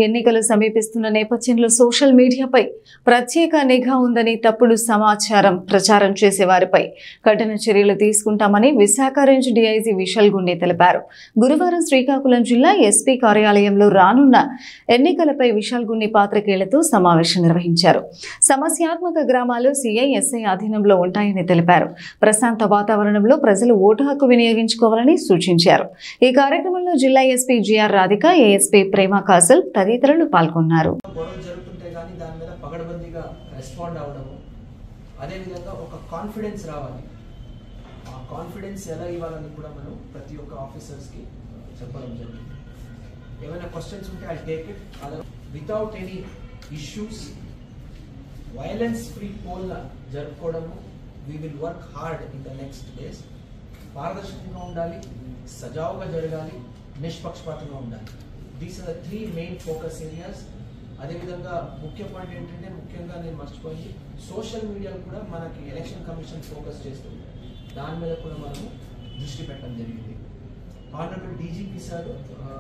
ఎన్నికలు సమీపిస్తున్న నేపథ్యంలో సోషల్ మీడియాపై ప్రత్యేక నిఘా ఉందని తప్పుడు సమాచారం ప్రచారం చేసే వారిపై కఠిన చర్యలు తీసుకుంటామని విశాఖ రేంజ్ డీఐజీ విశాల్ గుండే తెలిపారు. గురువారం శ్రీకాకుళం జిల్లా ఎస్పీ కార్యాలయంలో రానున్న ఎన్నికలపై విశాల్ గుండే పాత్రికేయులతో సమావేశం నిర్వహించారు. సమస్యాత్మక గ్రామాలు సీఐ ఎస్ఐ ఆధీనంలో ఉంటాయని తెలిపారు. ప్రశాంత వాతావరణంలో ప్రజలు ఓటు హక్కు వినియోగించుకోవాలని సూచించారు. ఈ కార్యక్రమంలో జిల్లా ఎస్పీ జిఆర్ రాధిక, ఏఎస్పీ ప్రేమ కాజల్ తదితరులు పాల్గొన్నారు. అదేవిధంగా ఒక కాన్ఫిడెన్స్ రావాలి. ఆ కాన్ఫిడెన్స్ ఎలా ఇవ్వాలని కూడా మనం ప్రతి ఒక్క ఆఫీసర్స్కి చెప్పడం జరిగింది. ఏమైనా క్వశ్చన్స్ ఉంటే ఐ టేక్ ఇట్. అలా without any issues violence free poll జరుపుకోవడము. We will work hard in the next days. పారదర్శకంగా ఉండాలి, సజావుగా జరగాలి, నిష్పక్షపాతంగా ఉండాలి. These are the 3 main focus areas. అదేవిధంగా ముఖ్య పాయింట్ ఏంటంటే, ముఖ్యంగా నేను మర్చిపోయింది, సోషల్ మీడియా కూడా మనకి ఎలక్షన్ కమిషన్ ఫోకస్ చేస్తుంది. దాని మీద కూడా మనము దృష్టి పెట్టడం జరిగింది. Honourable DGP sir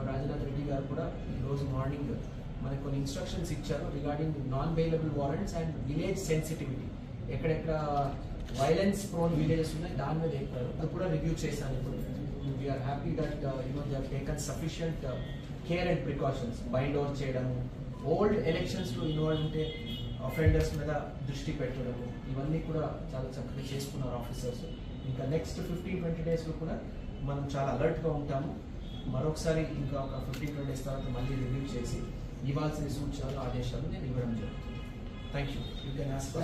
Rajanath Reddy గారు కూడా ఈరోజు మార్నింగ్ మనకు కొన్ని ఇన్స్ట్రక్షన్స్ ఇచ్చారు regarding non bailable warrants and village sensitivity. ఎక్కడెక్కడ వైలెన్స్ ప్రోన్ విలేజెస్ ఉన్నాయి దాని మీద చెప్పారు. అది కూడా రివ్యూ చేశాను. ఇప్పుడు we are happy that they have taken sufficient care and precautions. Bind over చేయడము, ఓల్డ్ ఎలక్షన్స్లో ఇన్వాల్వ్ ఉంటే అఫెండర్స్ మీద దృష్టి పెట్టడము, ఇవన్నీ కూడా చాలా చక్కగా చేసుకున్నారు ఆఫీసర్స్. ఇంకా నెక్స్ట్ 15-20 డేస్లో కూడా మనం చాలా అలర్ట్గా ఉంటాము. మరొకసారి ఇంకా ఒక 15-20 డేస్ తర్వాత మళ్ళీ రివ్యూ చేసి ఇవ్వాల్సిన సూచనలు, ఆదేశాలు నేను ఇవ్వడం జరుగుతుంది. Thank you. You can ask.